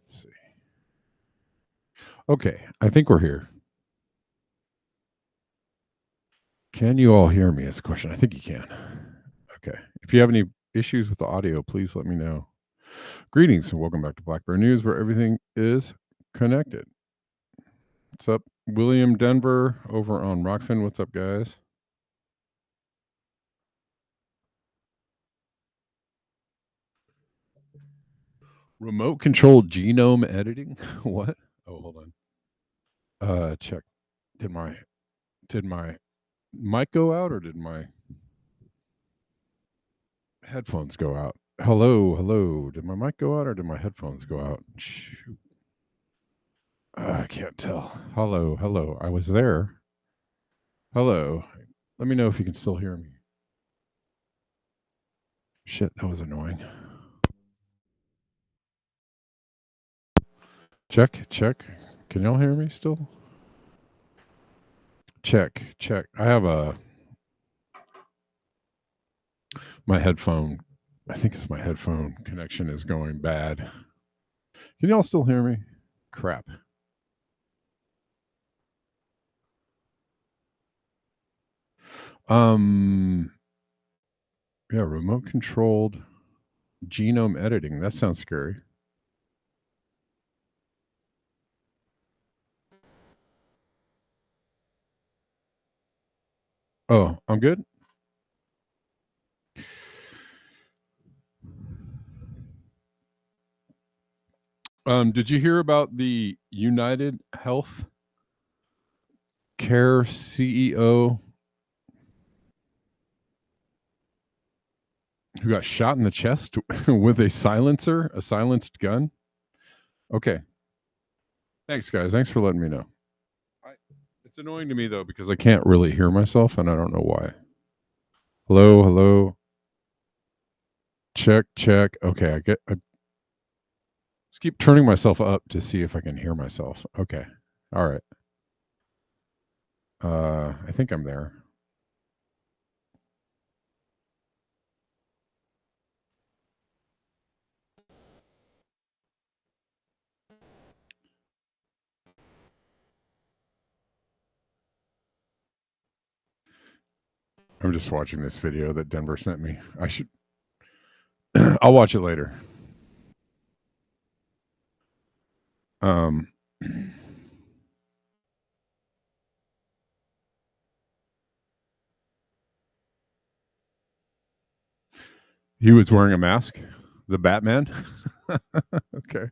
Let's see. Okay, I think we're here. Can you all hear me? Is the question. I think you can. Okay. If you have any issues with the audio, please let me know. Greetings and welcome back to Black Bear News, where everything is connected. What's up, William Denver over on Rockfin? What's up, guys? Remote controlled genome editing? What? Oh, hold on. Check. Did my mic go out or did my headphones go out? Hello. Did my mic go out or did my headphones go out? Shoot. I can't tell. Hello. I was there. Hello. Let me know if you can still hear me. Shit, that was annoying. Check. Can y'all hear me still? Check. I have my headphone. I think it's my headphone connection is going bad. Can y'all still hear me? Crap. Yeah, remote controlled genome editing. That sounds scary. Oh, I'm good. Did you hear about the United Health Care CEO who got shot in the chest with a silenced gun? Okay. Thanks, guys. Thanks for letting me know. It's annoying to me, though, because I can't really hear myself, and I don't know why. Hello. Check. Okay, let's keep turning myself up to see if I can hear myself. Okay. All right. I think I'm there. I'm just watching this video that Denver sent me. I'll watch it later. He was wearing a mask? The Batman? Okay.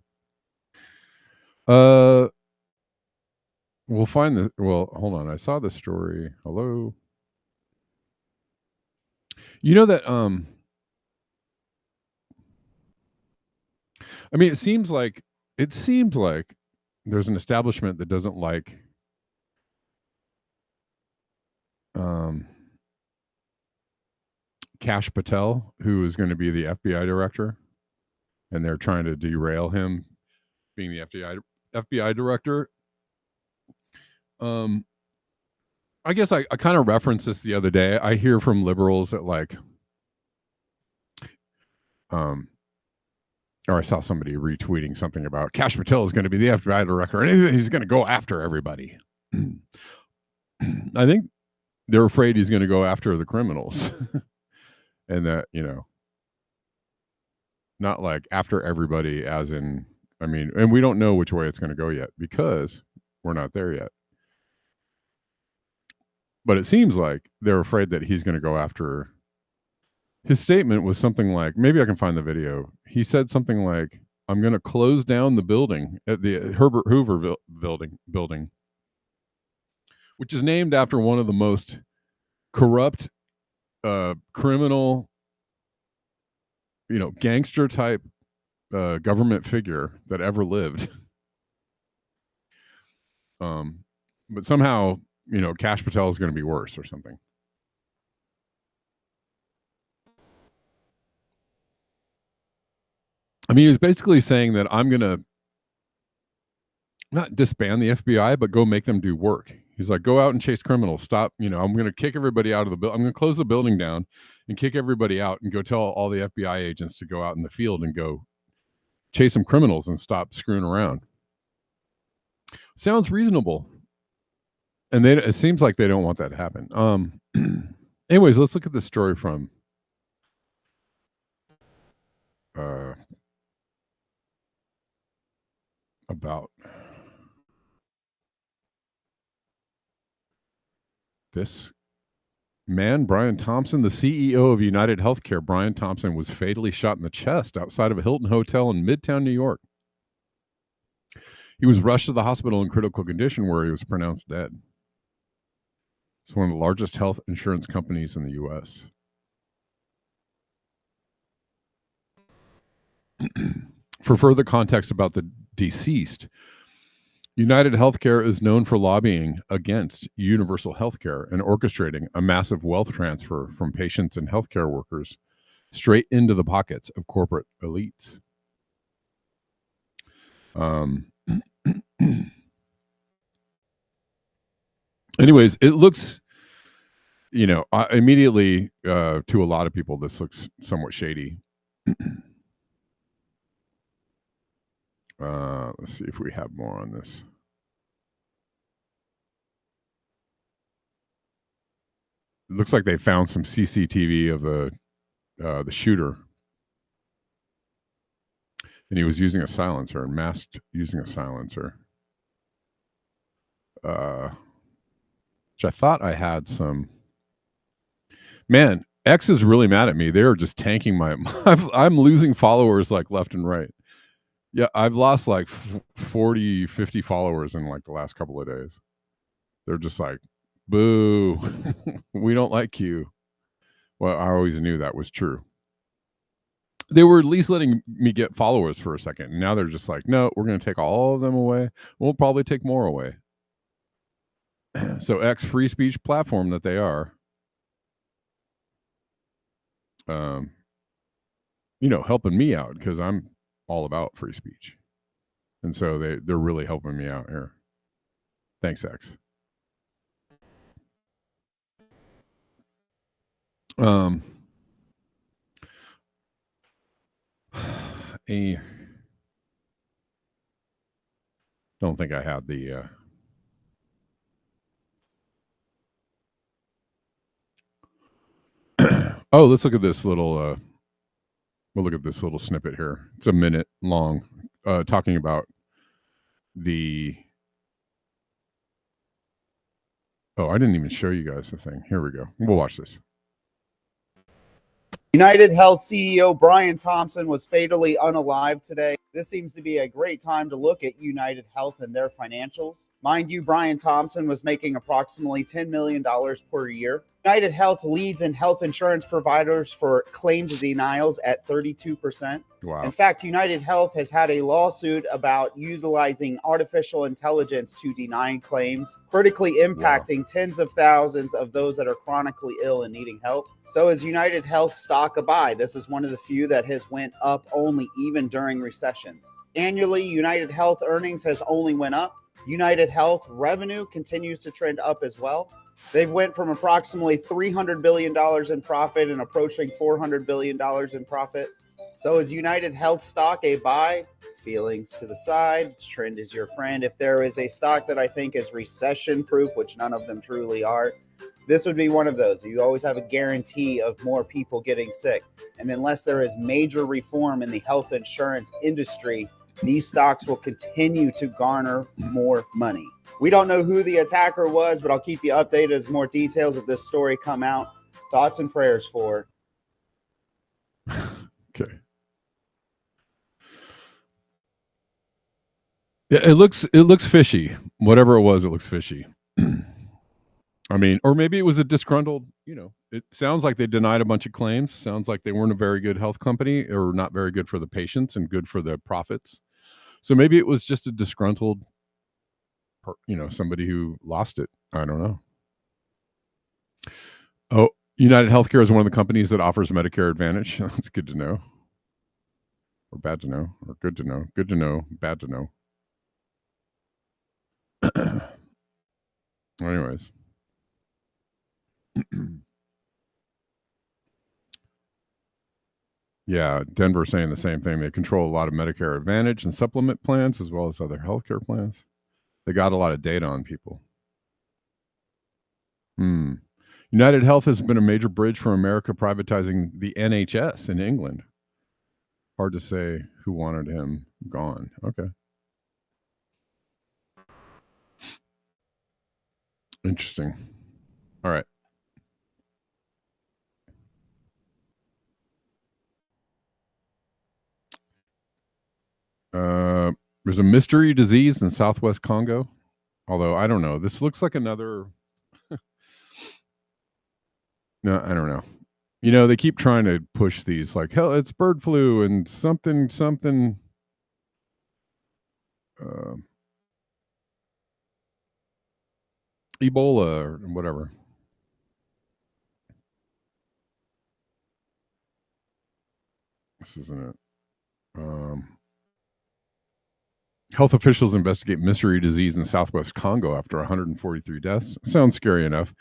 We'll find the. Well, hold on. I saw the story. Hello. You know that. I mean, it seems like there's an establishment that doesn't like. Kash Patel, who is going to be the FBI director, and they're trying to derail him being the FBI director. I guess I kind of referenced this the other day. I hear from liberals that or I saw somebody retweeting something about Kash Patel is going to be the FBI director and he's going to go after everybody. I think they're afraid he's going to go after the criminals. And that, not like after everybody as in, I mean, and we don't know which way it's going to go yet because we're not there yet. But it seems like they're afraid that he's going to go after. His statement was something like, maybe I can find the video. He said something like, I'm going to close down the building at the Herbert Hoover building, which is named after one of the most corrupt, criminal, gangster type government figure that ever lived. But somehow, Kash Patel is going to be worse or something. I mean, he was basically saying that I'm going to not disband the FBI, but go make them do work. He's like, go out and chase criminals. Stop. I'm going to kick everybody out of the building. I'm going to close the building down and kick everybody out and go tell all the FBI agents to go out in the field and go chase some criminals and stop screwing around. Sounds reasonable. And it seems like they don't want that to happen. Anyways, let's look at this story from about this man, Brian Thompson, the CEO of United Healthcare. Brian Thompson was fatally shot in the chest outside of a Hilton hotel in Midtown, New York. He was rushed to the hospital in critical condition where he was pronounced dead. It's one of the largest health insurance companies in the U.S. For further context about the deceased, United Healthcare is known for lobbying against universal healthcare and orchestrating a massive wealth transfer from patients and healthcare workers straight into the pockets of corporate elites. Anyways, it looks, immediately to a lot of people, this looks somewhat shady. Let's see if we have more on this. It looks like they found some CCTV of the shooter, and he was using a silencer, and masked using a silencer. Which I thought I had some. Man, X is really mad at me. They're just tanking my. I'm losing followers like left and right. Yeah, I've lost like 40, 50 followers in like the last couple of days. They're just like, boo, we don't like you. Well, I always knew that was true. They were at least letting me get followers for a second. And now they're just like, no, we're going to take all of them away. We'll probably take more away. So X, free speech platform that they are, helping me out because I'm all about free speech. And so they're really helping me out here. Thanks, X. I don't think I had the oh, let's look at this little we'll look at this little snippet here. It's a minute long, talking about the I didn't even show you guys the thing. Here we go. We'll watch this. United Health CEO Brian Thompson was fatally unalive today. This seems to be a great time to look at United Health and their financials. Mind you, Brian Thompson was making approximately $10 million per year. United Health leads in health insurance providers for claim denials at 32%. Wow. In fact, United Health has had a lawsuit about utilizing artificial intelligence to deny claims, critically impacting tens of thousands of those that are chronically ill and needing help. So is United Health stock a buy? This is one of the few that has went up only even during recessions. Annually, United Health earnings has only went up. United Health revenue continues to trend up as well. They've went from approximately $300 billion in profit and approaching $400 billion in profit. So is United Health stock a buy? Feelings to the side. Trend is your friend. If there is a stock that I think is recession proof, which none of them truly are, this would be one of those. You always have a guarantee of more people getting sick. And unless there is major reform in the health insurance industry, these stocks will continue to garner more money. We don't know who the attacker was, but I'll keep you updated as more details of this story come out. Thoughts and prayers for. Okay. Yeah, it looks fishy. Whatever it was, it looks fishy. I mean, or maybe it was a disgruntled, it sounds like they denied a bunch of claims. Sounds like they weren't a very good health company or not very good for the patients and good for the profits. So maybe it was just a disgruntled, somebody who lost it. I don't know. Oh, United Healthcare is one of the companies that offers Medicare Advantage. That's good to know. Or bad to know. Or good to know. Good to know. Bad to know. Anyways. Yeah, Denver saying the same thing. They control a lot of Medicare Advantage and supplement plans as well as other healthcare plans. They got a lot of data on people. United Health has been a major bridge for America privatizing the NHS in England. Hard to say who wanted him gone. Okay. Interesting. All right. There's a mystery disease in southwest Congo. Although I don't know. This looks like another. No, I don't know. You know, they keep trying to push these like, hell, it's bird flu and something. Ebola or whatever. This isn't it. Health officials investigate mystery disease in southwest Congo after 143 deaths. Sounds scary enough.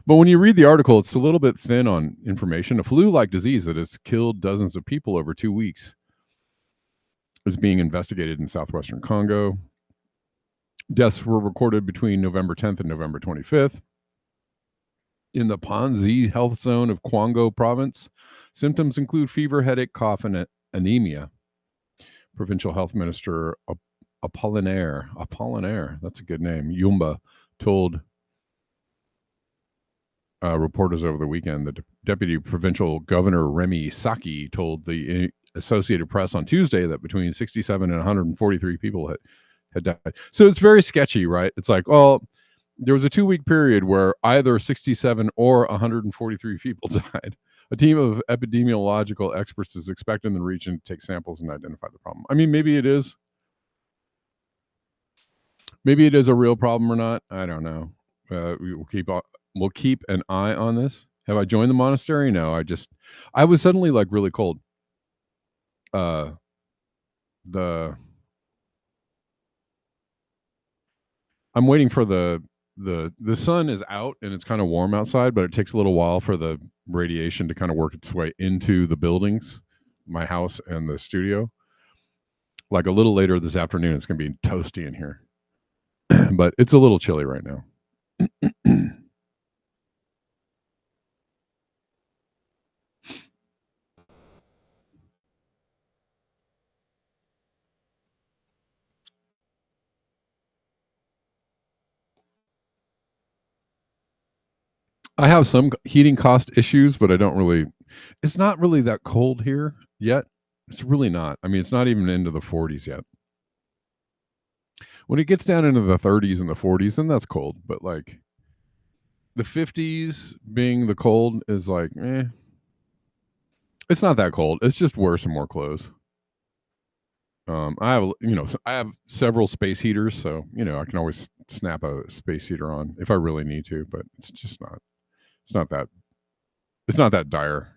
But when you read the article, it's a little bit thin on information. A flu-like disease that has killed dozens of people over 2 weeks is being investigated in southwestern Congo. Deaths were recorded between November 10th and November 25th. In the Panzi health zone of Congo province, symptoms include fever, headache, cough, and anemia. Provincial Health Minister Apollinaire, that's a good name, Yumba, told reporters over the weekend. The Deputy Provincial Governor Remy Saki told the Associated Press on Tuesday that between 67 and 143 people had died. So it's very sketchy, right? It's like, well, there was a 2-week period where either 67 or 143 people died. A team of epidemiological experts is expected in the region to take samples and identify the problem. I mean, maybe it is a real problem or not. I don't know. We'll keep an eye on this. Have I joined the monastery? No, I was suddenly like really cold. I'm waiting for the sun is out and it's kind of warm outside, but it takes a little while for the radiation to kind of work its way into the buildings, my house and the studio. Like a little later this afternoon, it's going to be toasty in here. But it's a little chilly right now. I have some heating cost issues, but it's not really that cold here yet. It's really not. I mean, it's not even into the 40s yet. When it gets down into the 30s and the 40s, then that's cold. But like the 50s being the cold is like, it's not that cold. It's just wear some more clothes. I have several space heaters, so I can always snap a space heater on if I really need to. But it's just not. It's not that dire.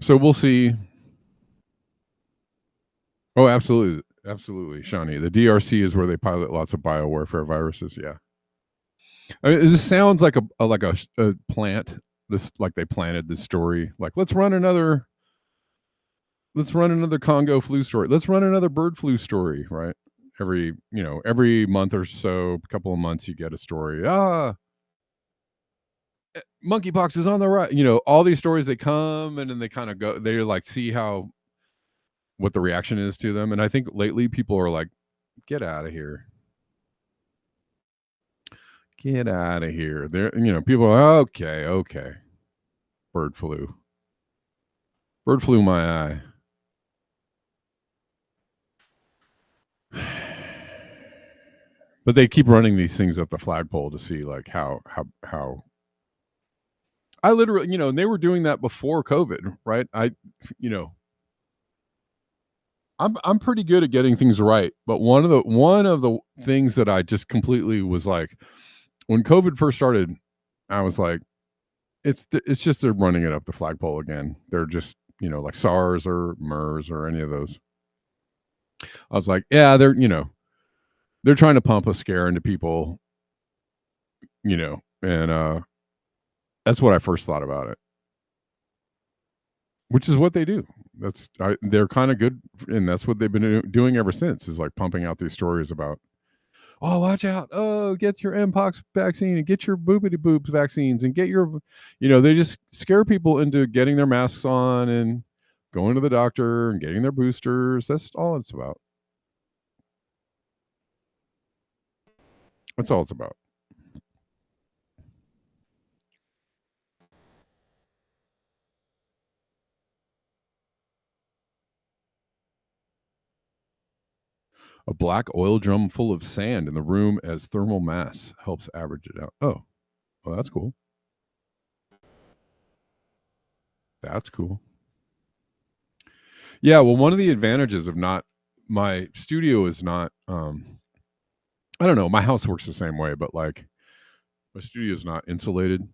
So we'll see. Oh, absolutely, Shawnee. The DRC is where they pilot lots of biowarfare viruses. Yeah, I mean, this sounds like a plant. This like they planted this story. Like let's run another Congo flu story. Let's run another bird flu story. Right? Every month or so, a couple of months, you get a story. Monkeypox is on the right. All these stories, they come and then they kind of go. They like see what the reaction is to them. And I think lately people are like, get out of here. Get out of here. There, people are okay. Bird flu my eye. But they keep running these things up the flagpole to see like how I literally, and they were doing that before COVID, right? I'm pretty good at getting things right, but one of the things that I just completely was like, when COVID first started, I was like, it's just they're running it up the flagpole again. They're just like SARS or MERS or any of those. I was like, yeah, they're trying to pump a scare into people, and that's what I first thought about it, which is what they do. They're kind of good, and that's what they've been doing ever since, is like pumping out these stories about, oh, watch out, oh, get your mpox vaccine and get your boobity boobs vaccines and get your, they just scare people into getting their masks on and going to the doctor and getting their boosters. That's all it's about. That's all it's about. A black oil drum full of sand in the room as thermal mass helps average it out. Oh, well, that's cool. That's cool. Yeah, well, one of the advantages of my studio is not, I don't know, my house works the same way, but like my studio is not insulated,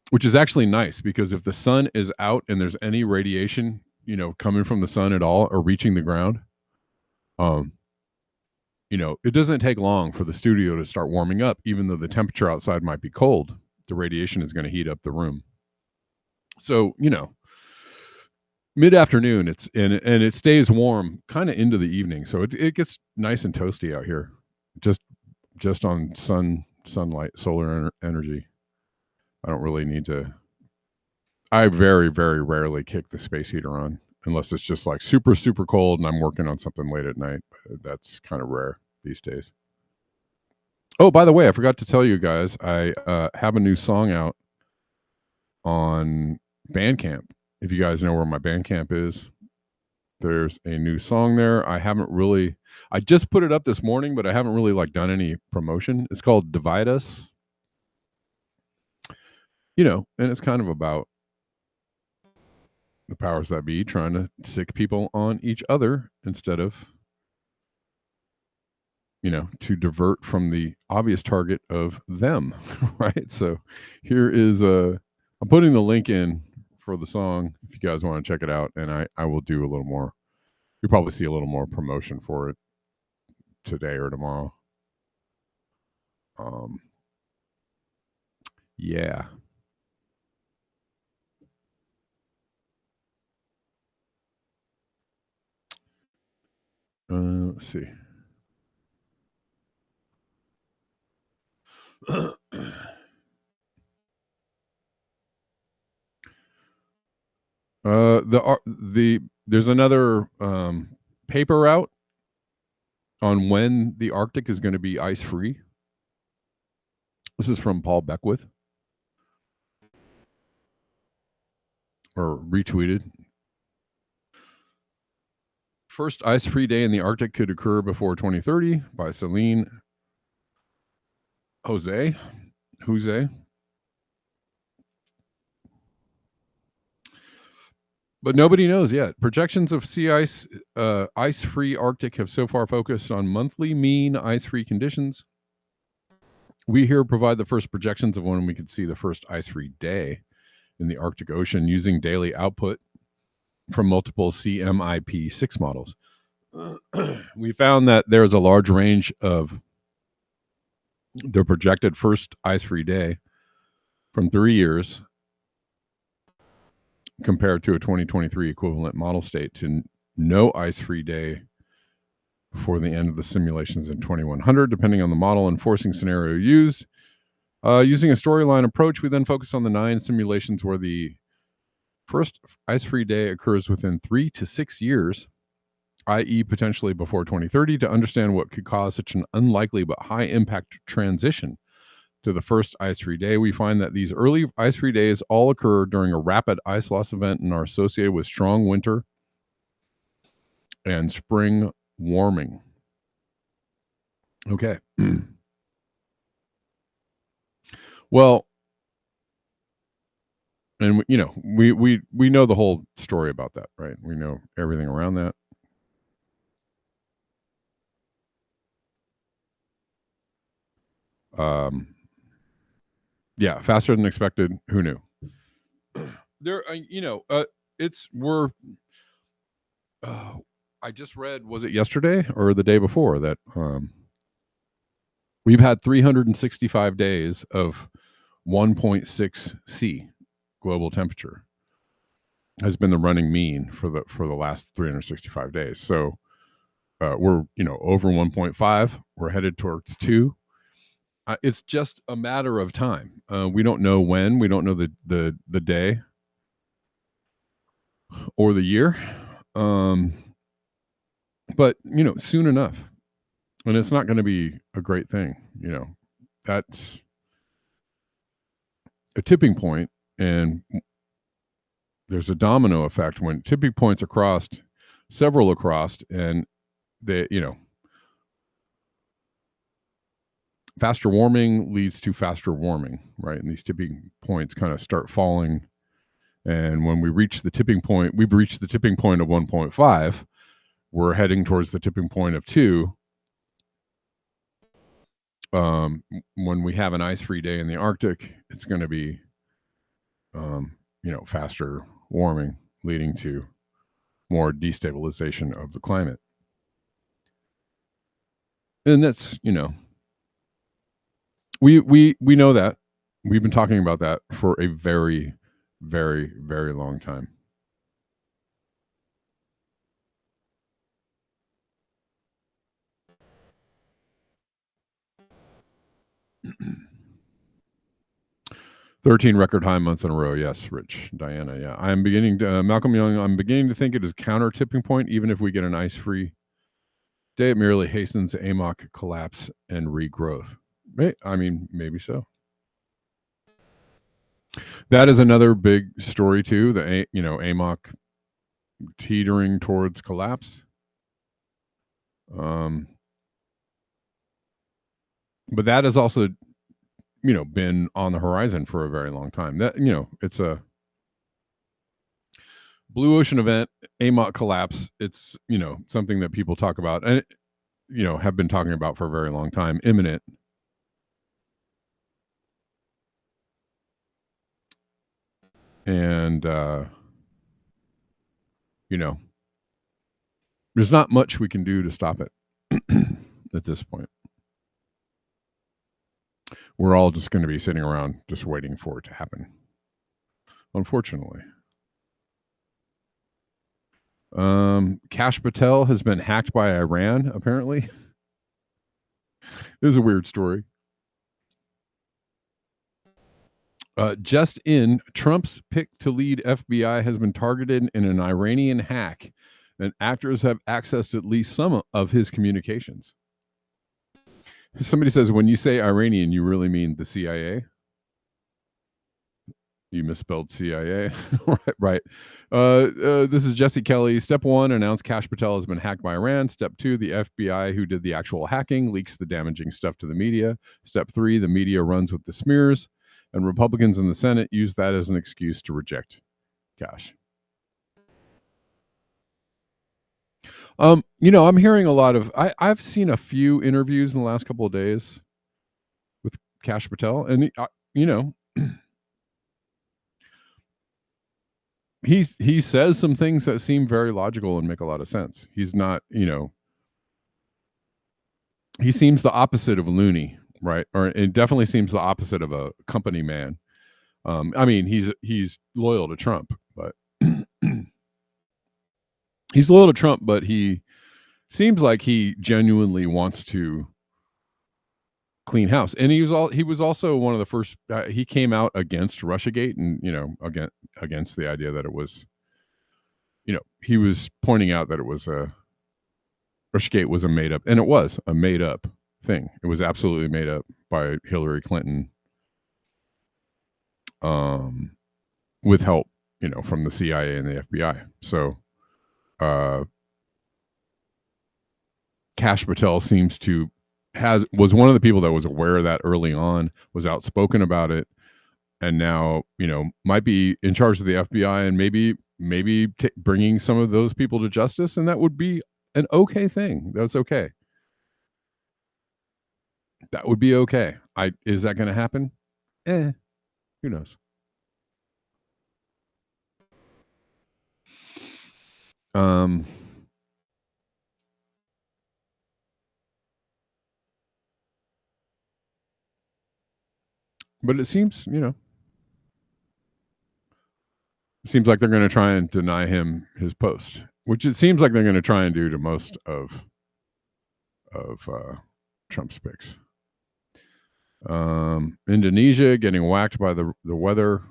which is actually nice, because if the sun is out and there's any radiation, coming from the sun at all or reaching the ground, it doesn't take long for the studio to start warming up, even though the temperature outside might be cold. The radiation is going to heat up the room. So, mid-afternoon, and it stays warm kind of into the evening. So it gets nice and toasty out here, just on sunlight, solar energy. I don't really need to. I very, very rarely kick the space heater on unless it's just like super, super cold and I'm working on something late at night. But that's kind of rare these days. Oh, by the way, I forgot to tell you guys, I have a new song out on Bandcamp. If you guys know where my Bandcamp is, there's a new song there. I just put it up this morning, but I haven't really like done any promotion. It's called Divide Us. And it's kind of about the powers that be trying to sick people on each other instead of, to divert from the obvious target of them, right? So here is I'm putting the link in for the song if you guys want to check it out, and I will do a little more. You'll probably see a little more promotion for it today or tomorrow. Yeah. Let's see. There's another paper out on when the Arctic is going to be ice free. This is from Paul Beckwith, or retweeted. First ice free day in the Arctic could occur before 2030 by Celine Jose. But nobody knows yet. Projections of sea ice, ice-free Arctic have so far focused on monthly mean ice-free conditions. We here provide the first projections of when we could see the first ice-free day in the Arctic Ocean using daily output from multiple CMIP6 models. We found that there's a large range of the projected first ice-free day from 3 years compared to a 2023 equivalent model state to no ice-free day before the end of the simulations in 2100, depending on the model and forcing scenario used. Using a storyline approach, we then focus on the 9 simulations where the first ice-free day occurs within 3 to 6 years, i.e. potentially before 2030, to understand what could cause such an unlikely but high-impact transition to the first ice-free day. We find that these early ice-free days all occur during a rapid ice loss event and are associated with strong winter and spring warming. Okay. Well, and we know the whole story about that, right? We know everything around that. Yeah, faster than expected. Who knew? There, I just read, was it yesterday or the day before, that we've had 365 days of 1.6 C global temperature has been the running mean for the last 365 days. So we're over 1.5. We're headed towards 2. It's just a matter of time. We don't know when. We don't know the day or the year, but soon enough. And it's not going to be a great thing. That's a tipping point, and there's a domino effect when tipping points several across, and they faster warming leads to faster warming, right? And these tipping points kind of start falling. And when we reach the tipping point, we've reached the tipping point of 1.5. We're heading towards the tipping point of 2. When we have an ice-free day in the Arctic, it's going to be, faster warming, leading to more destabilization of the climate. And that's, we know that. We've been talking about that for a very, very, very long time. "13 record high months in a row." Yes, Rich, Diana. Yeah, I'm beginning to Malcolm Young. I'm beginning to think it is counter tipping point. Even if we get an ice-free day, it merely hastens AMOC collapse and regrowth. I mean, maybe so. That is another big story too. The AMOC teetering towards collapse. But that has also been on the horizon for a very long time. That it's a blue ocean event, AMOC collapse. It's something that people talk about and have been talking about for a very long time, imminent. And there's not much we can do to stop it at this point. We're all just going to be sitting around just waiting for it to happen, unfortunately. Cash Patel has been hacked by Iran, apparently. This is a weird story. Just in, Trump's pick to lead FBI has been targeted in an Iranian hack, and actors have accessed at least some of his communications. Somebody says, when you say Iranian, you really mean the CIA? You misspelled CIA. Right. This is Jesse Kelly. Step 1, announced Cash Patel has been hacked by Iran. Step 2, the FBI, who did the actual hacking, leaks the damaging stuff to the media. Step 3, the media runs with the smears, and Republicans in the Senate use that as an excuse to reject Cash. I'm hearing a lot of, I've seen a few interviews in the last couple of days with Cash Patel, and he says some things that seem very logical and make a lot of sense. He's not, he seems the opposite of loony, right? Or it definitely seems the opposite of a company man. I mean, he's loyal to Trump, but he's loyal to Trump, but he seems like he genuinely wants to clean house. And he was also one of the first. He came out against Russiagate, and against the idea that it was, he was pointing out that it was Russiagate was a made up, and it was a made up thing. It was absolutely made up by Hillary Clinton, with help, from the CIA and the FBI. So, Cash Patel seems to was one of the people that was aware of that early on, was outspoken about it, and now might be in charge of the FBI, and maybe bringing some of those people to justice, and that would be an okay thing. That's okay. That would be okay. Is that going to happen? Who knows? But it seems, it seems like they're going to try and deny him his post, which it seems like they're going to try and do to most of Trump's picks. Indonesia getting whacked by the weather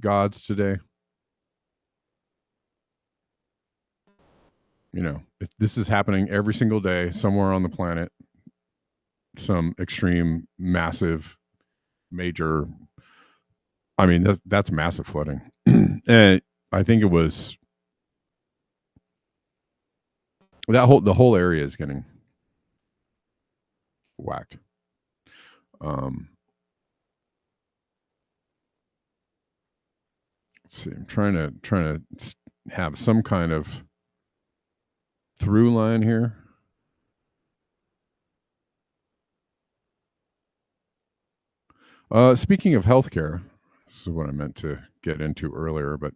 gods today. This is happening every single day somewhere on the planet. Some extreme, massive, major. I mean, that's massive flooding, and I think it was the whole area is getting whacked. Let's see. I'm trying to have some kind of through line here. Speaking of healthcare, this is what I meant to get into earlier, but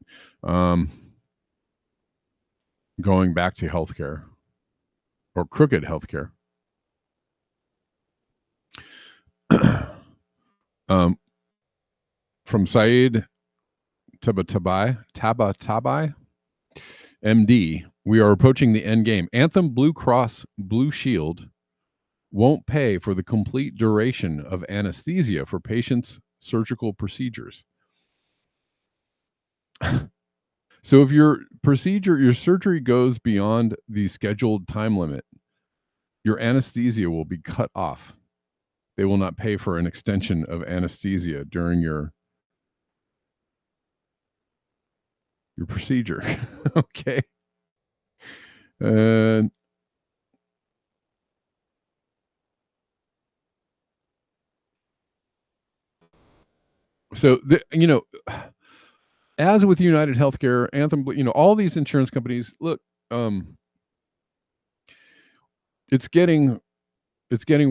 going back to healthcare or crooked healthcare. From Saeed Tabatabai, MD, we are approaching the end game. Anthem Blue Cross Blue Shield won't pay for the complete duration of anesthesia for patients' surgical procedures. So if your surgery goes beyond the scheduled time limit, your anesthesia will be cut off. They will not pay for an extension of anesthesia during your procedure. Okay. And so, as with United Healthcare, Anthem, all these insurance companies, look, it's getting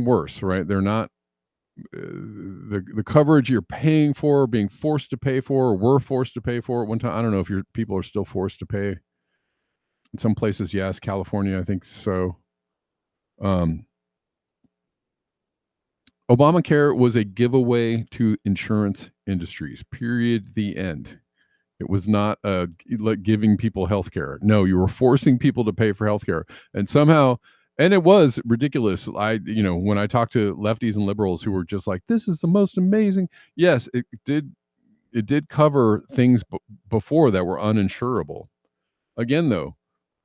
worse, right? They're not the coverage you're paying for, being forced to pay for, or were forced to pay for at one time. I don't know if people are still forced to pay. In some places, yes. California, I think so. Obamacare was a giveaway to insurance industries. Period. The end. It was not like giving people health care. No, you were forcing people to pay for health care. And somehow, and it was ridiculous. When I talked to lefties and liberals who were just like, this is the most amazing. Yes, it did cover things before that were uninsurable. Again, though,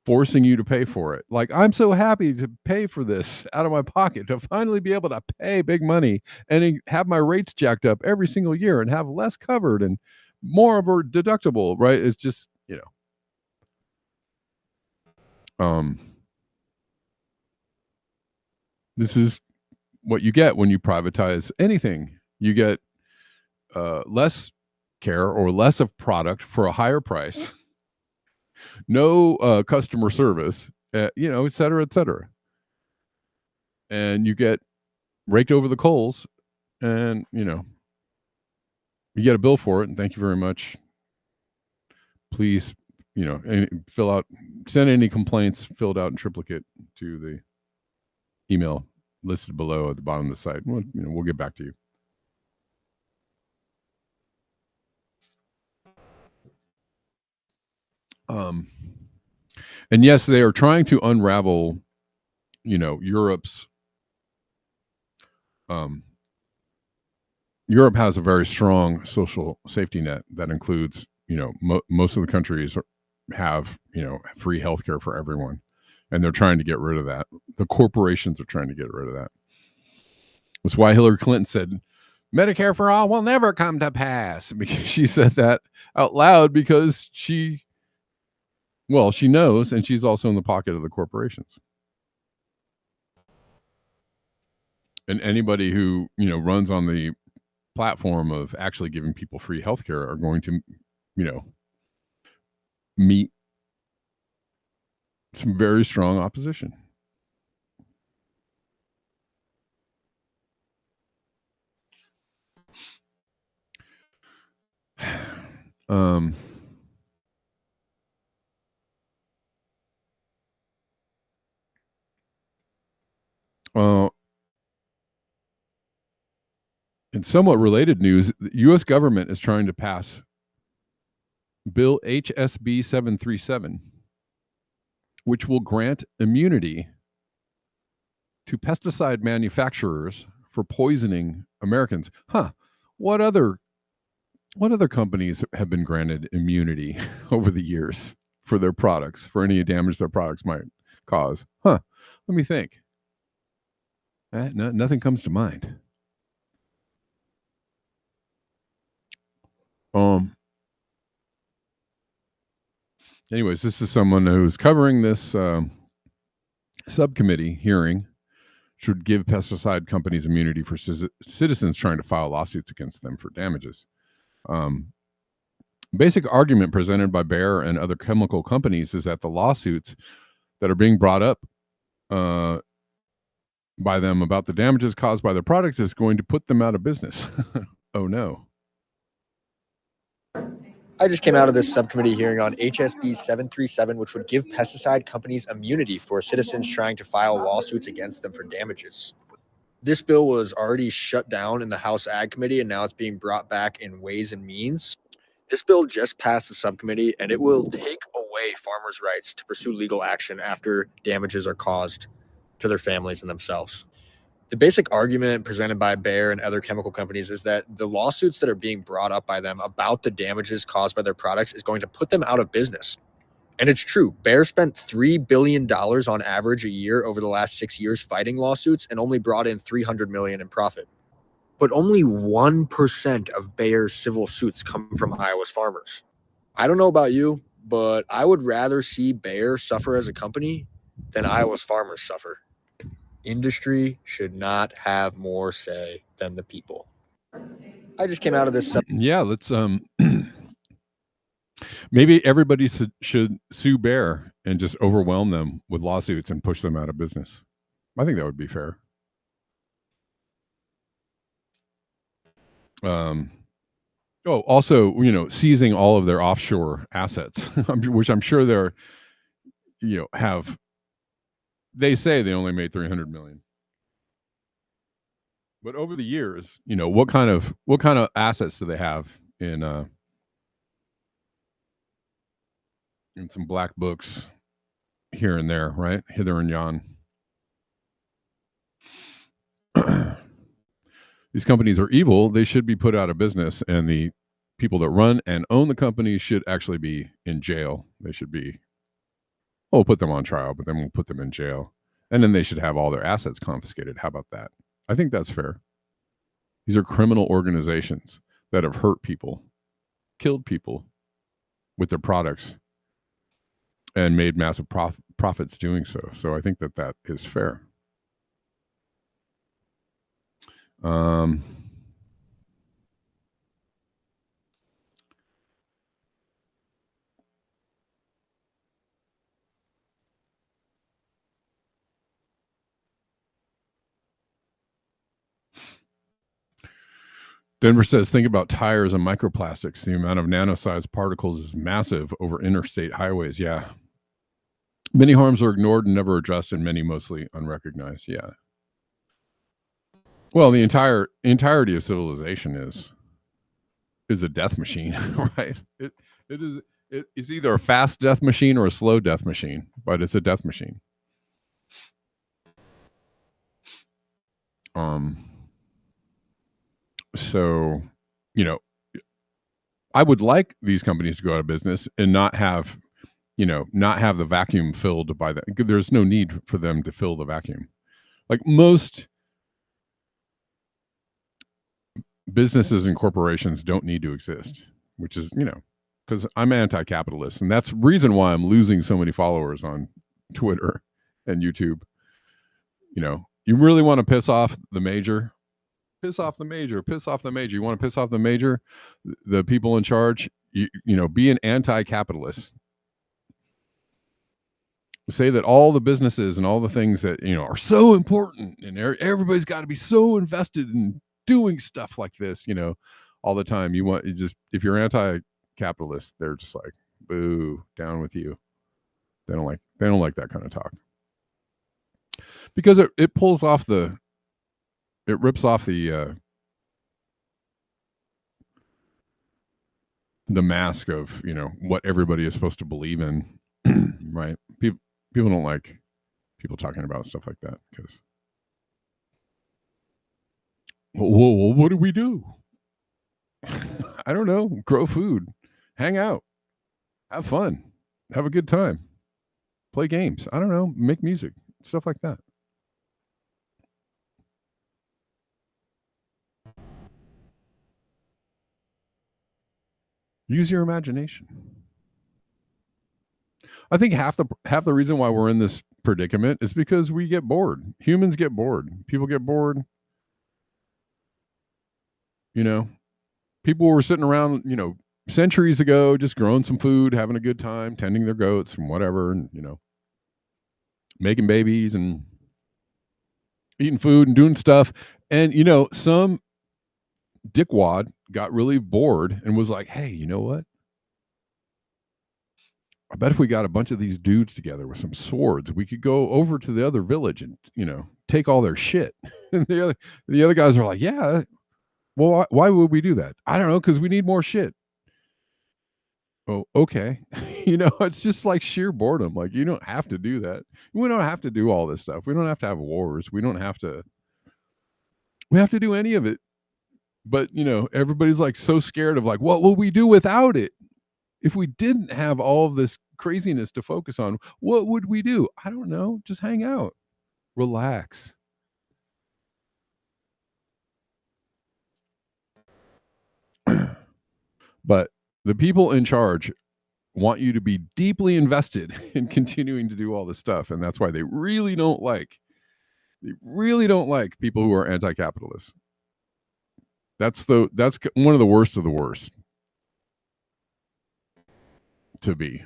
forcing you to pay for it. Like, I'm so happy to pay for this out of my pocket, to finally be able to pay big money and have my rates jacked up every single year and have less covered and more of a deductible, right? It's just, this is what you get when you privatize anything. You get less care or less of product for a higher price, no customer service, et cetera, et cetera. And you get raked over the coals, and you get a bill for it, and thank you very much. Please, send any complaints filled out in triplicate to the email listed below at the bottom of the site. We'll get back to you. And yes, they are trying to unravel, Europe's. Europe has a very strong social safety net that includes, most of the countries have, free healthcare for everyone, and they're trying to get rid of that. The corporations are trying to get rid of that. That's why Hillary Clinton said Medicare for all will never come to pass, because she said that out loud because she knows, and she's also in the pocket of the corporations. And anybody who, runs on the platform of actually giving people free healthcare are going to, meet some very strong opposition. In somewhat related news, the U.S. government is trying to pass Bill HSB 737, which will grant immunity to pesticide manufacturers for poisoning Americans. What other companies have been granted immunity over the years for their products, for any damage their products might cause? Let me think. Nothing comes to mind. Anyways, this is someone who's covering this subcommittee hearing, should give pesticide companies immunity for citizens trying to file lawsuits against them for damages. Basic argument presented by Bayer and other chemical companies is that the lawsuits that are being brought up by them about the damages caused by their products is going to put them out of business. Oh no. I just came out of this subcommittee hearing on HSB 737, which would give pesticide companies immunity for citizens trying to file lawsuits against them for damages. This bill was already shut down in the House Ag Committee, and now it's being brought back in Ways and Means. This bill just passed the subcommittee, and it will take away farmers' rights to pursue legal action after damages are caused to their families and themselves. The basic argument presented by Bayer and other chemical companies is that the lawsuits that are being brought up by them about the damages caused by their products is going to put them out of business. And it's true. Bayer spent $3 billion on average a year over the last 6 years fighting lawsuits and only brought in $300 million in profit. But only 1% of Bayer's civil suits come from Iowa's farmers. I don't know about you, but I would rather see Bayer suffer as a company than Iowa's farmers suffer. Industry should not have more say than the people. I just came out of this. Yeah, let's maybe everybody should sue Bayer and just overwhelm them with lawsuits and push them out of business. I think that would be fair. Also, seizing all of their offshore assets, which I'm sure they're, have. They say they only made $300 million, but over the years, what kind of assets do they have in some black books here and there, right? Hither and yon. These companies are evil. They should be put out of business, and the people that run and own the company should actually be in jail. They should be. We'll put them on trial, but then we'll put them in jail. And then they should have all their assets confiscated. How about that? I think that's fair. These are criminal organizations that have hurt people, killed people with their products, and made massive profits doing so. So I think that is fair. Denver says, think about tires and microplastics. The amount of nano-sized particles is massive over interstate highways. Yeah. Many harms are ignored and never addressed, and many mostly unrecognized. Yeah. Well, the entirety of civilization is a death machine, right? It's either a fast death machine or a slow death machine, but it's a death machine. So, I would like these companies to go out of business and not have the vacuum filled by that. There's no need for them to fill the vacuum. Like most businesses and corporations don't need to exist, which is, because I'm anti-capitalist, and that's the reason why I'm losing so many followers on Twitter and YouTube. You really want to piss off the major? Piss off the major. You want to piss off the major, the people in charge, be an anti-capitalist. Say that all the businesses and all the things that, are so important and everybody's got to be so invested in doing stuff like this, all the time. If you're anti-capitalist, they're just like, boo, down with you. They don't like that kind of talk. Because it rips off the the mask of, you know, what everybody is supposed to believe in. Right? People don't like people talking about stuff like that because, well, what do we do? I don't know. Grow food, hang out, have fun, have a good time, play games. I don't know, make music, stuff like that. Use your imagination. I think half the reason why we're in this predicament is because we get bored. Humans get bored. People get bored. You know, people were sitting around, you know, centuries ago, just growing some food, having a good time, tending their goats and whatever, and, you know, making babies and eating food and doing stuff. And, you know, some dickwad got really bored and was like, hey, you know what? I bet if we got a bunch of these dudes together with some swords, we could go over to the other village and, you know, take all their shit. And the other guys are like, yeah, well, why would we do that? I don't know, because we need more shit. Oh, okay. You know, it's just like sheer boredom. Like, you don't have to do that. We don't have to do all this stuff. We don't have to have wars. We have to do any of it. But, you know, everybody's like so scared of like, what will we do without it? If we didn't have all of this craziness to focus on, what would we do? I don't know. Just hang out, relax. But the people in charge want you to be deeply invested in continuing to do all this stuff. And that's why they really don't like people who are anti-capitalist. That's one of the worst of the worst to be.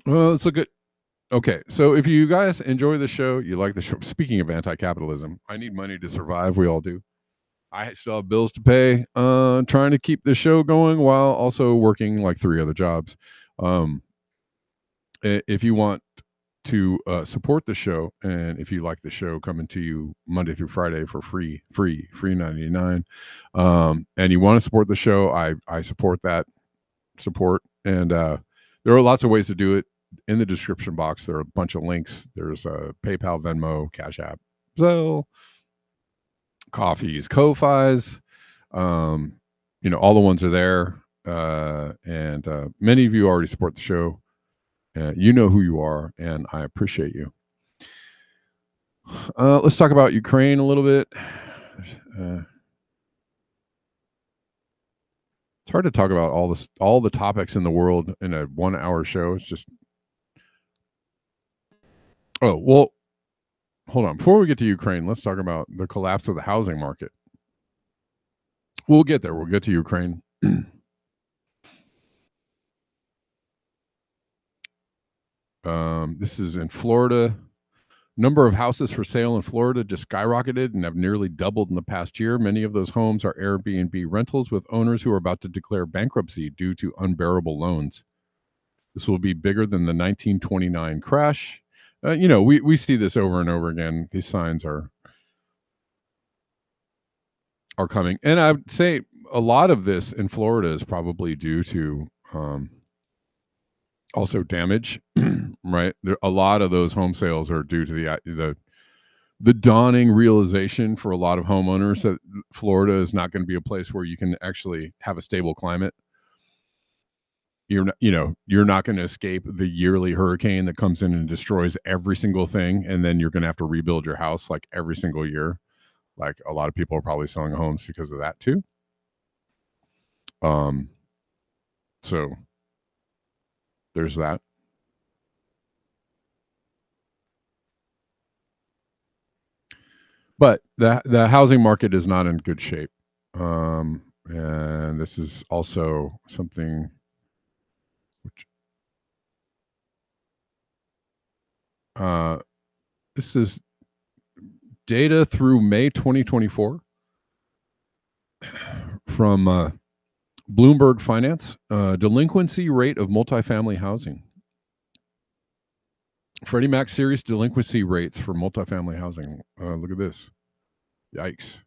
Well, let's look at. Okay, so if you guys enjoy the show, you like the show. Speaking of anti-capitalism, I need money to survive. We all do. I still have bills to pay. Trying to keep the show going while also working like 3 other jobs. If you want to support the show, and if you like the show coming to you Monday through Friday for free 99, and you want to support the show, I support that support, and there are lots of ways to do it. In the description box, there are a bunch of links. There's a PayPal, Venmo, CashApp, Zelle, Coffees, Ko-Fis. You know, all the ones are there, and many of you already support the show. You know who you are, and I appreciate you. Let's talk about Ukraine a little bit. It's hard to talk about all the topics in the world in a 1-hour show. It's just. Oh, well, hold on. Before we get to Ukraine, let's talk about the collapse of the housing market. We'll get there. We'll get to Ukraine. This is in Florida. Number of houses for sale in Florida just skyrocketed and have nearly doubled in the past year. Many of those homes are Airbnb rentals with owners who are about to declare bankruptcy due to unbearable loans. This will be bigger than the 1929 crash. You know, we see this over and over again. These signs are coming. And I would say a lot of this in Florida is probably due to also damage, right? A lot of those home sales are due to the dawning realization for a lot of homeowners that Florida is not going to be a place where you can actually have a stable climate. You're not going to escape the yearly hurricane that comes in and destroys every single thing, and then you're going to have to rebuild your house like every single year. Like a lot of people are probably selling homes because of that too. So there's that. But the housing market is not in good shape. And this is also something which this is data through May 2024 from Bloomberg Finance. Delinquency rate of multifamily housing Freddie Mac serious delinquency rates for multifamily housing. Look at this. Yikes.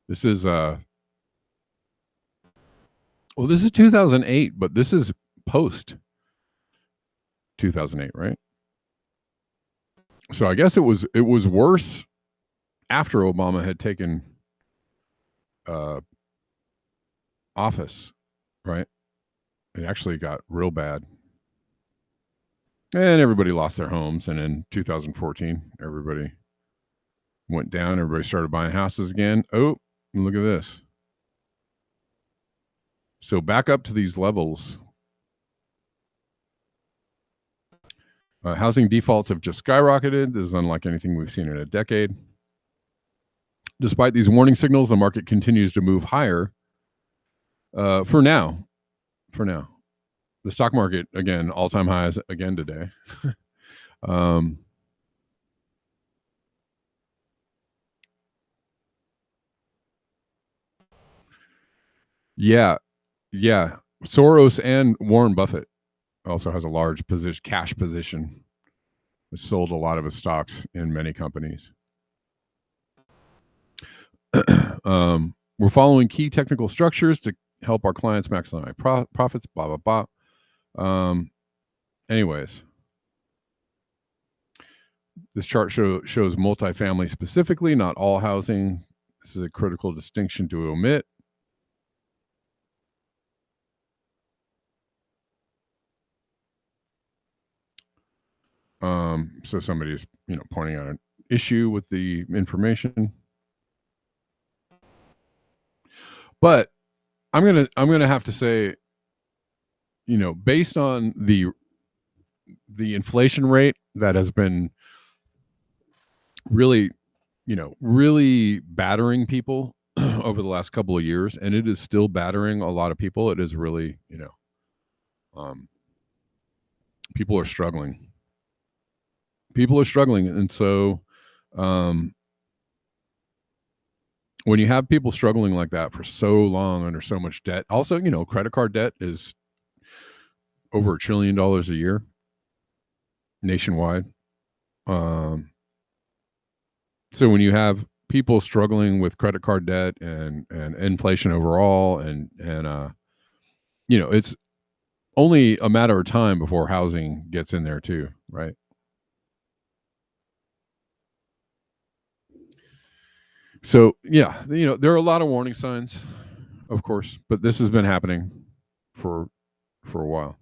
This is this is 2008, but this is post 2008, right? So I guess it was worse after Obama had taken office, right? It actually got real bad. And everybody lost their homes. And in 2014, everybody went down. Everybody started buying houses again. Oh, look at this. So back up to these levels. Housing defaults have just skyrocketed. This is unlike anything we've seen in a decade. Despite these warning signals, the market continues to move higher. For now. The stock market, again, all-time highs again today. Yeah. Soros and Warren Buffett also has a large cash position. He sold a lot of his stocks in many companies. We're following key technical structures to help our clients maximize profits, blah, blah, blah. Anyways, this chart shows multifamily specifically, not all housing. This is a critical distinction to omit. So somebody's, pointing out an issue with the information. But I'm gonna have to say, based on the inflation rate that has been really battering people over the last couple of years, and it is still battering a lot of people. It is really, people are struggling. And so when you have people struggling like that for so long under so much debt, also, credit card debt is over $1 trillion a year nationwide. So when you have people struggling with credit card debt and inflation overall, and it's only a matter of time before housing gets in there too, right? So yeah, there are a lot of warning signs, of course, but this has been happening for a while.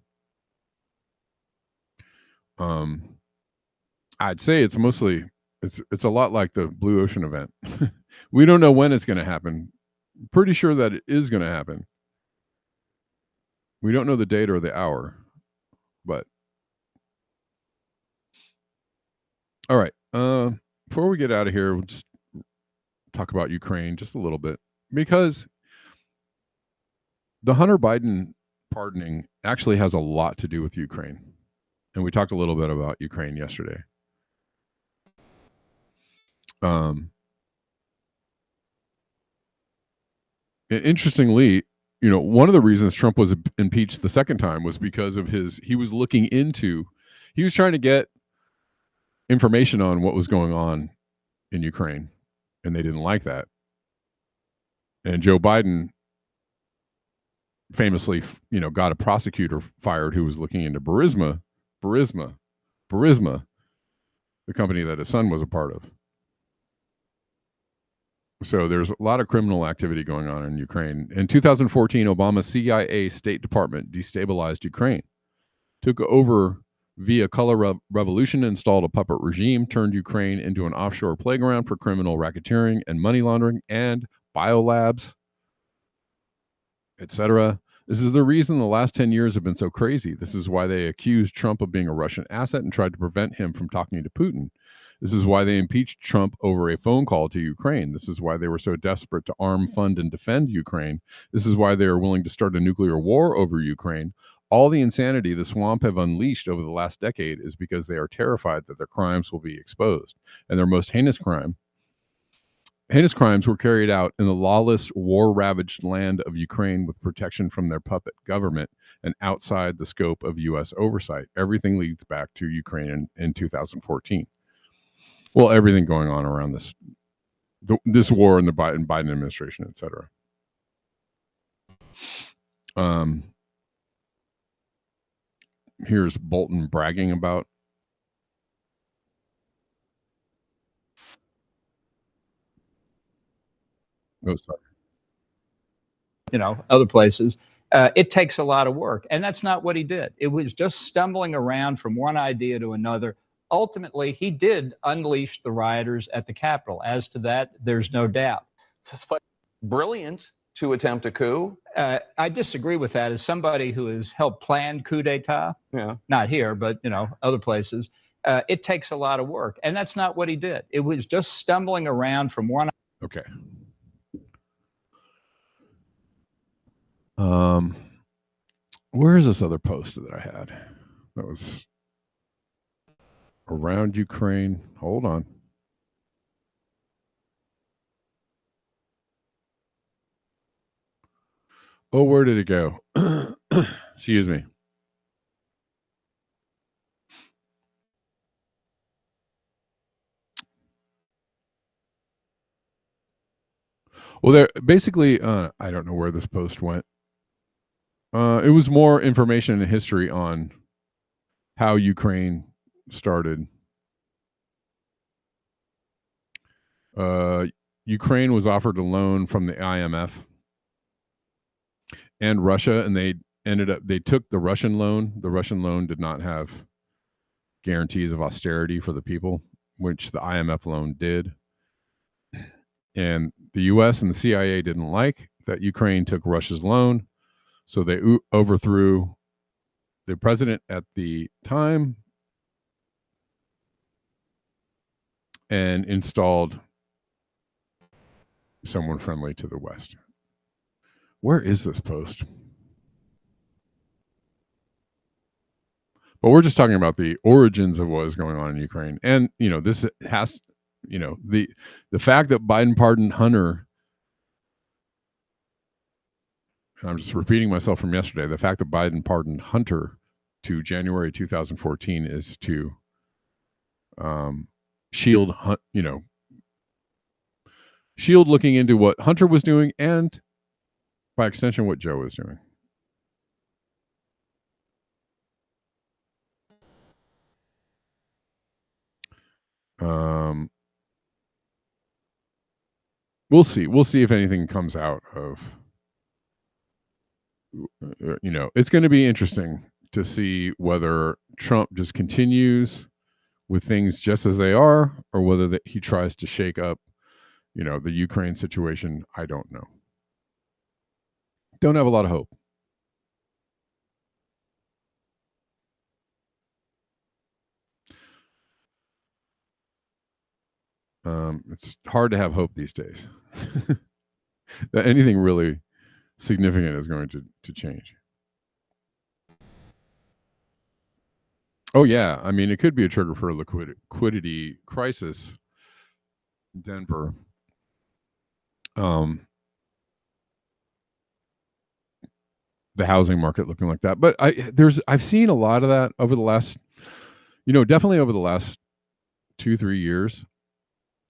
I'd say it's mostly it's a lot like the Blue Ocean event. We don't know when it's going to happen. Pretty sure that it is going to happen. We don't know the date or the hour, but all right. Before we get out of here, we'll just talk about Ukraine just a little bit, because the Hunter Biden pardoning actually has a lot to do with Ukraine. And we talked a little bit about Ukraine yesterday. Interestingly, one of the reasons Trump was impeached the second time was because of he was trying to get information on what was going on in Ukraine, and they didn't like that. And Joe Biden famously, got a prosecutor fired who was looking into Burisma, the company that his son was a part of. So there's a lot of criminal activity going on in Ukraine. In 2014, Obama's CIA State Department destabilized Ukraine, took over via color revolution, installed a puppet regime, turned Ukraine into an offshore playground for criminal racketeering and money laundering and biolabs, etc. This is the reason the last 10 years have been so crazy. This is why they accused Trump of being a Russian asset and tried to prevent him from talking to Putin. This is why they impeached Trump over a phone call to Ukraine. This is why they were so desperate to arm, fund, and defend Ukraine. This is why they are willing to start a nuclear war over Ukraine. All the insanity the swamp have unleashed over the last decade is because they are terrified that their crimes will be exposed. And their most heinous crime heinous crimes were carried out in the lawless, war-ravaged land of Ukraine with protection from their puppet government and outside the scope of U.S. oversight. Everything leads back to Ukraine in 2014. Well, everything going on around this war and the Biden administration, et cetera. Here's Bolton bragging about. Oh, sorry. Other places. It takes a lot of work, and that's not what he did. It was just stumbling around from one idea to another. Ultimately, he did unleash the rioters at the Capitol. As to that, there's no doubt. Despite brilliant to attempt a coup. I disagree with that. As somebody who has helped plan coup d'etat, not here, but other places, it takes a lot of work, and that's not what he did. It was just stumbling around from one. Okay. Where is this other post that I had? That was around Ukraine. Hold on. Oh, where did it go? Excuse me. Well, there basically, I don't know where this post went. It was more information and history on how Ukraine started. Ukraine was offered a loan from the IMF and Russia, and they took the Russian loan. The Russian loan did not have guarantees of austerity for the people, which the IMF loan did. And the US and the CIA didn't like that Ukraine took Russia's loan, so they overthrew the president at the time and installed someone friendly to the West. Where is this post? But we're just talking about the origins of what is going on in Ukraine. And, this has, the fact that Biden pardoned Hunter, I'm just repeating myself from yesterday, the fact that Biden pardoned Hunter to January 2014 is to shield looking into what Hunter was doing and by extension what Joe was doing. We'll see if anything comes out of, it's going to be interesting to see whether Trump just continues with things just as they are, or whether he tries to shake up, the Ukraine situation. I don't know. Don't have a lot of hope. It's hard to have hope these days that anything really significant is going to change. Oh yeah, I mean, it could be a trigger for a liquidity crisis in Denver. The housing market looking like that, but I've seen a lot of that over the last, definitely over the last 2-3 years.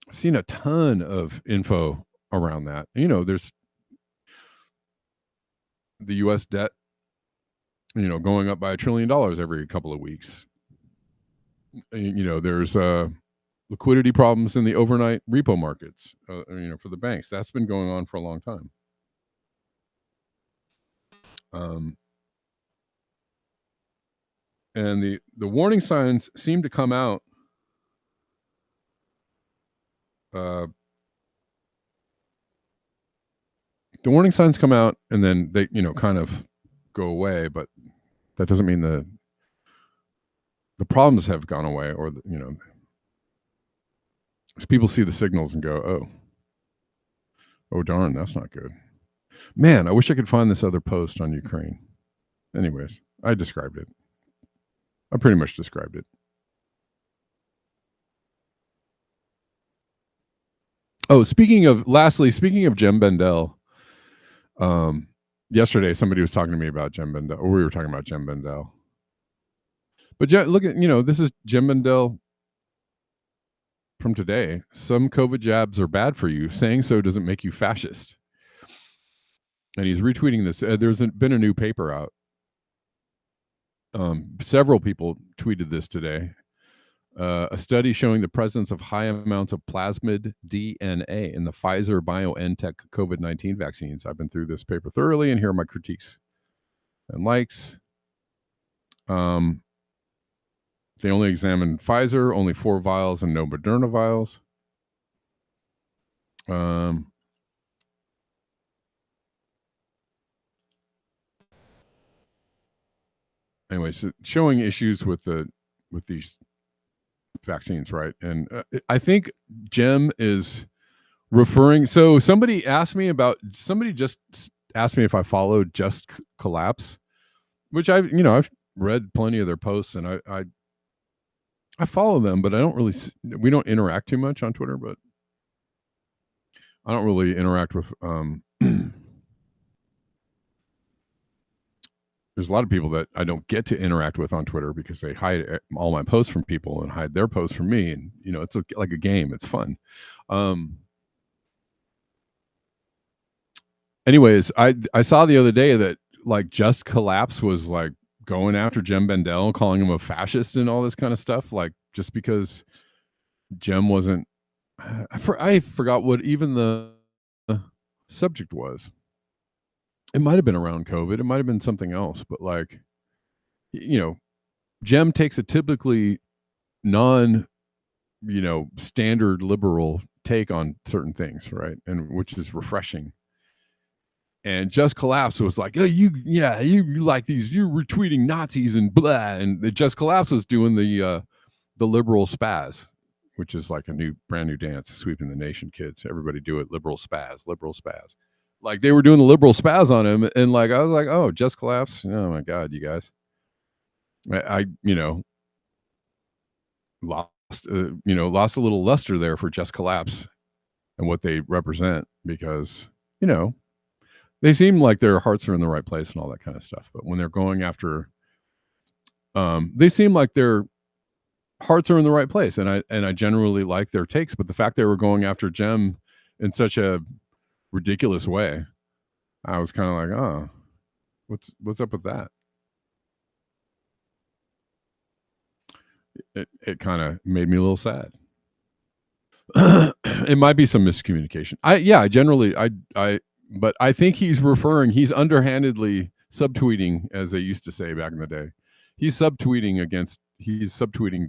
I've seen a ton of info around that. There's the U.S. debt, going up by $1 trillion every couple of weeks. There's liquidity problems in the overnight repo markets, for the banks. That's been going on for a long time. And the warning signs seem to come out. The warning signs come out and then they, kind of go away, but that doesn't mean the problems have gone away, or people see the signals and go, oh darn, that's not good. Man, I wish I could find this other post on Ukraine. Anyways, I described it. I pretty much described it. Oh, speaking of Jem Bendell, yesterday somebody was talking to me about Jem Bendell, or we were talking about Jem Bendell. But look at, this is Jem Bendell from today. Some COVID jabs are bad for you. Saying so doesn't make you fascist. And he's retweeting this. There's been a new paper out. Several people tweeted this today. A study showing the presence of high amounts of plasmid DNA in the Pfizer BioNTech COVID-19 vaccines. I've been through this paper thoroughly, and here are my critiques and likes. They only examined Pfizer, only 4 vials, and no Moderna vials. Anyway, so showing issues with these vaccines, right? And I think Jem is referring. So somebody just asked me if I followed Just Collapse, which I've read plenty of their posts, and I follow them, but I don't really. We don't interact too much on Twitter, but I don't really interact with. There's a lot of people that I don't get to interact with on Twitter because they hide all my posts from people and hide their posts from me. And, it's like a game. It's fun. Anyways, I saw the other day that like Just Collapse was like going after Jem Bendell, calling him a fascist and all this kind of stuff. Like just because Jem wasn't, I forgot what even the subject was. It might have been around COVID. It might have been something else, but like, Jem takes a typically standard liberal take on certain things, right? And which is refreshing. And Just Collapse was like, oh, you like these, you're retweeting Nazis and blah. And the Just Collapse was doing the liberal spaz, which is like a brand new dance, sweeping the nation, kids. Everybody do it. Liberal spaz. Like they were doing the liberal spaz on him, and like I was like, oh, Just Collapse. Oh my God, you guys. I lost a little luster there for Just Collapse and what they represent, because they seem like their hearts are in the right place and all that kind of stuff. But when they're going after, they seem like their hearts are in the right place, and I generally like their takes. But the fact they were going after Jem in such a ridiculous way, I was kind of like, oh, what's up with that? It kind of made me a little sad. It might be some miscommunication. But I think he's underhandedly subtweeting, as they used to say back in the day. He's subtweeting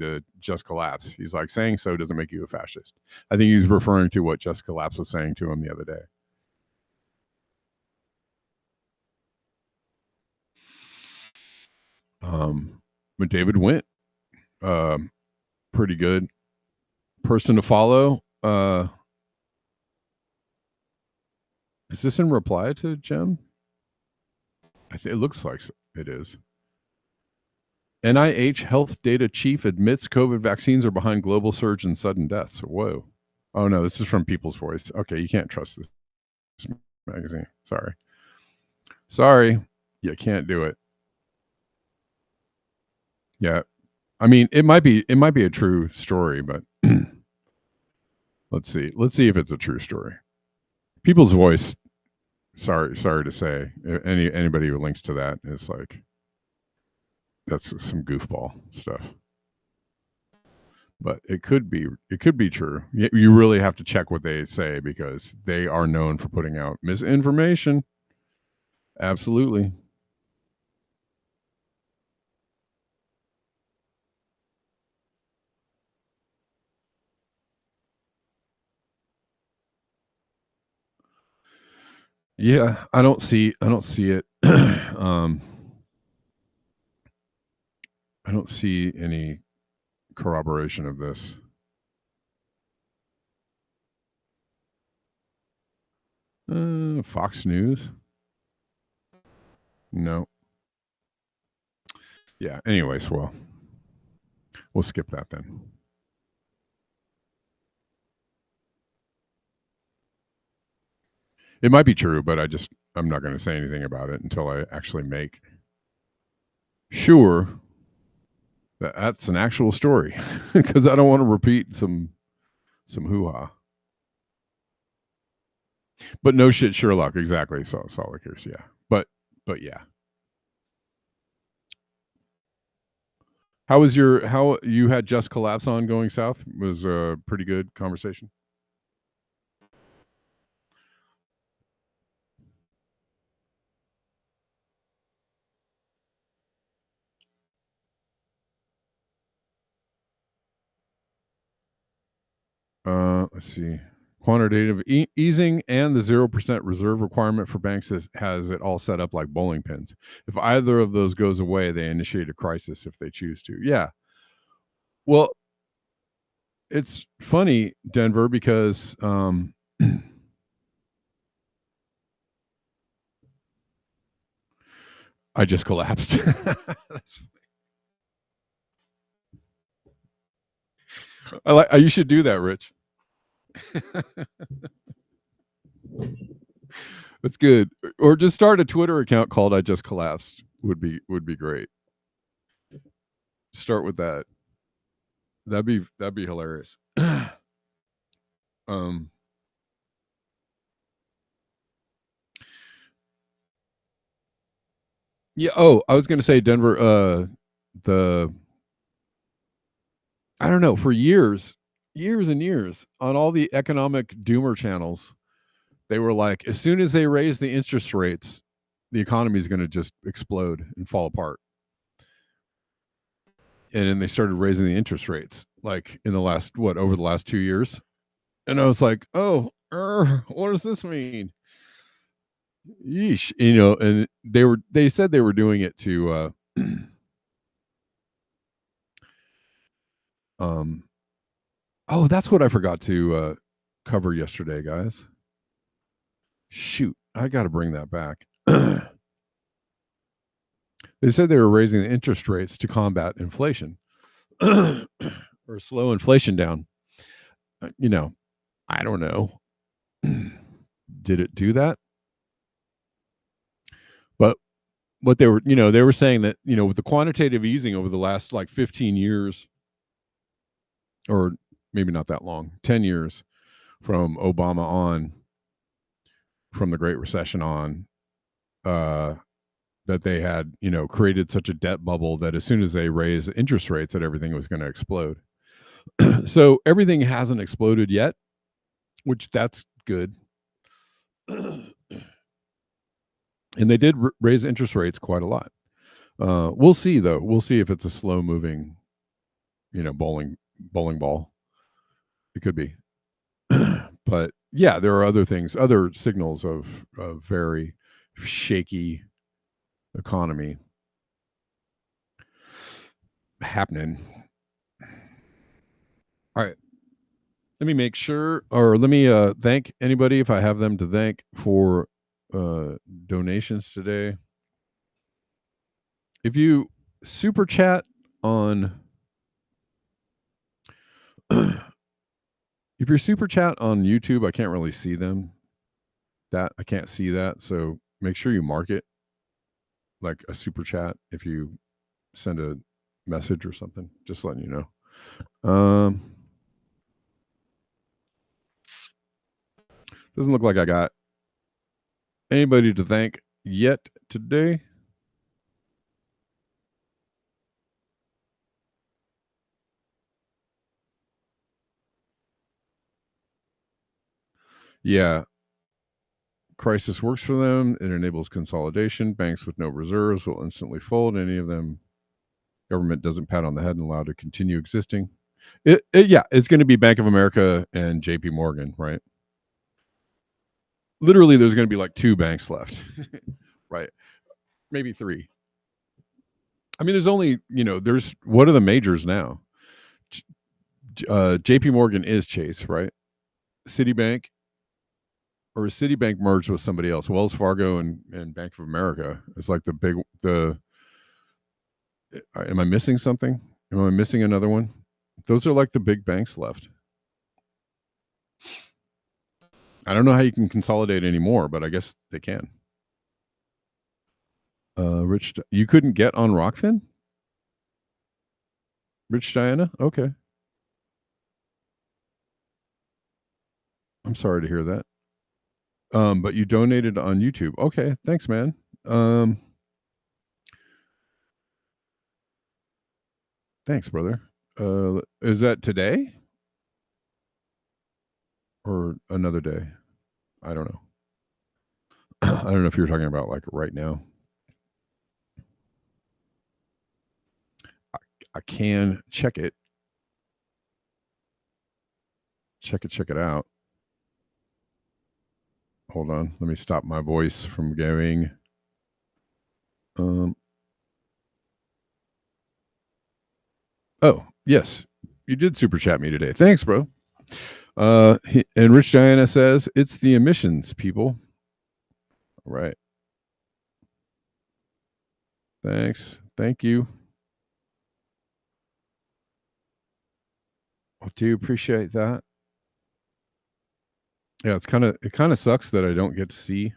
to Just Collapse. He's like, saying so doesn't make you a fascist. I think he's referring to what Just Collapse was saying to him the other day. But David went pretty good person to follow. Is this in reply to Jem? It looks like it is. NIH health data chief admits COVID vaccines are behind global surge in sudden deaths. Whoa. Oh no, this is from People's Voice. Okay, you can't trust this magazine. Sorry. You can't do it. Yeah. I mean, it might be a true story, but let's see if it's a true story. People's Voice, sorry to say, anybody who links to that is like, that's some goofball stuff. But it could be true. You really have to check what they say, because they are known for putting out misinformation. Absolutely. Yeah, I don't see it. I don't see any corroboration of this. Fox News? No. Yeah, anyways, well, we'll skip that then. It might be true, but I'm not going to say anything about it until I actually make sure that that's an actual story, because I don't want to repeat some hoo-ha. But no shit, Sherlock, exactly. Salt liquors, yeah. But yeah. How you had Just Collapse on Going South? It was a pretty good conversation. Let's see. Quantitative easing and the 0% reserve requirement for banks has it all set up like bowling pins. If either of those goes away, they initiate a crisis if they choose to. Yeah. Well, it's funny, Denver, because I just collapsed. You should do that, Rich. That's good. Or just start a Twitter account called I Just Collapsed would be great. Start with that. That'd be hilarious. Yeah, I was going to say Denver I don't know, for years and years on all the economic doomer channels, they were like, as soon as they raise the interest rates, the economy is going to just explode and fall apart. And then they started raising the interest rates like in the last, over the last 2 years. And I was like, what does this mean? Yeesh. And they said they were doing it to, that's what I forgot to cover yesterday, guys. Shoot, I got to bring that back. They said they were raising the interest rates to combat inflation or slow inflation down. I don't know. Did it do that? But what they were saying that, with the quantitative easing over the last like 15 years, or maybe not that long, 10 years from Obama on, from the Great Recession on, that they had, created such a debt bubble that as soon as they raise interest rates, that everything was going to explode. So everything hasn't exploded yet, which that's good. And they did raise interest rates quite a lot. We'll see, though. We'll see if it's a slow moving, bowling ball. It could be. But yeah, there are other things, other signals of very shaky economy happening. All right. Let me make sure, or let me thank anybody if I have them to thank for donations today. If you super chat on if you're super chat on YouTube, I can't really see them. I can't see that, so make sure you mark it like a super chat if you send a message or something. Just letting you know. Doesn't look like I got anybody to thank yet today. Yeah. Crisis works for them. It enables consolidation. Banks with no reserves will instantly fold. Any of them, government doesn't pat on the head and allow to continue existing. It's going to be Bank of America and JP Morgan, right? Literally, there's going to be like 2 banks left, right? Maybe 3. I mean, there's only, what are the majors now? JP Morgan is Chase, right? Citibank, or Citibank merged with somebody else. Wells Fargo and Bank of America is like am I missing something? Am I missing another one? Those are like the big banks left. I don't know how you can consolidate anymore, but I guess they can. Rich, you couldn't get on Rockfin? Rich Diana? Okay. I'm sorry to hear that. But you donated on YouTube. Okay, thanks, man. Thanks, brother. Is that today? Or another day? I don't know. I don't know if you're talking about like right now. I can check it. Check it out. Hold on. Let me stop my voice from going. Oh, yes. You did super chat me today. Thanks, bro. And Rich Diana says, it's the emissions, people. All right. Thanks. Thank you. I do appreciate that. Yeah, it kind of sucks that I don't get to see.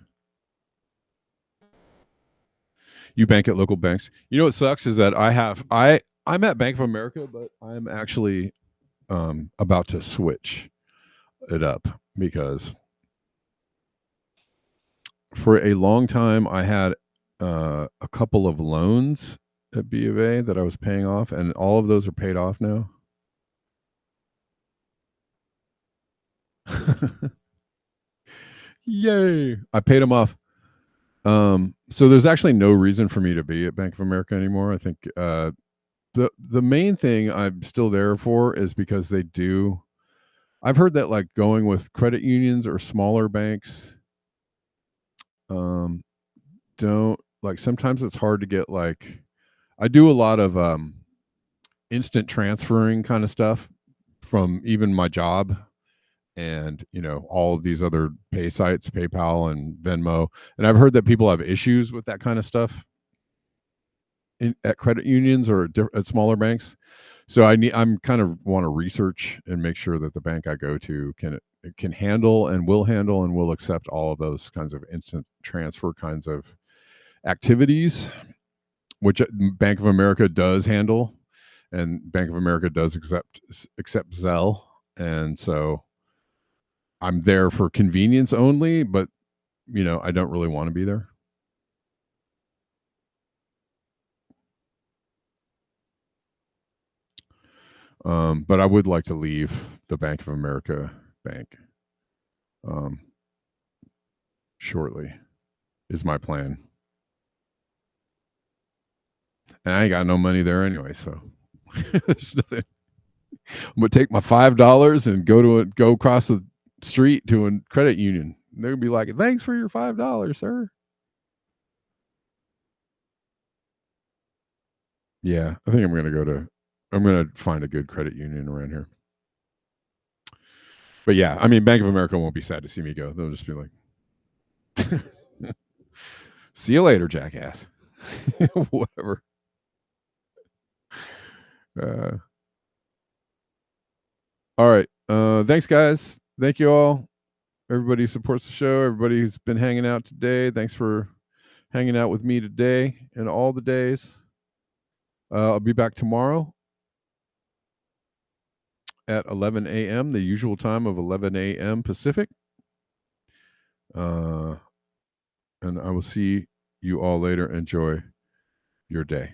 You bank at local banks. You know what sucks is that I'm at Bank of America, but I'm actually about to switch it up because for a long time I had a couple of loans at B of A that I was paying off, and all of those are paid off now. Yay! I paid them off. So there's actually no reason for me to be at Bank of America anymore. I think the main thing I'm still there for is because they do. I've heard that like going with credit unions or smaller banks, don't like. Sometimes it's hard to get like. I do a lot of instant transferring kind of stuff from even my job, and all of these other pay sites, PayPal and Venmo, and I've heard that people have issues with that kind of stuff at credit unions or at smaller banks. So I'm kind of want to research and make sure that the bank I go to can handle and will accept all of those kinds of instant transfer kinds of activities, which Bank of America does handle, and Bank of America does accept Zelle, and so I'm there for convenience only, but I don't really want to be there. But I would like to leave the Bank of America bank shortly, is my plan. And I ain't got no money there anyway, so there's nothing. I'm gonna take my $5 and go across the street to a credit union. They're gonna be like, "Thanks for your $5, sir." Yeah, I think I'm gonna find a good credit union around here. But yeah, I mean, Bank of America won't be sad to see me go. They'll just be like, "See you later, jackass." Whatever. All right. Thanks, guys. Thank you all. Everybody who supports the show. Everybody who's been hanging out today. Thanks for hanging out with me today and all the days. I'll be back tomorrow at 11 a.m., the usual time of 11 a.m. Pacific. And I will see you all later. Enjoy your day.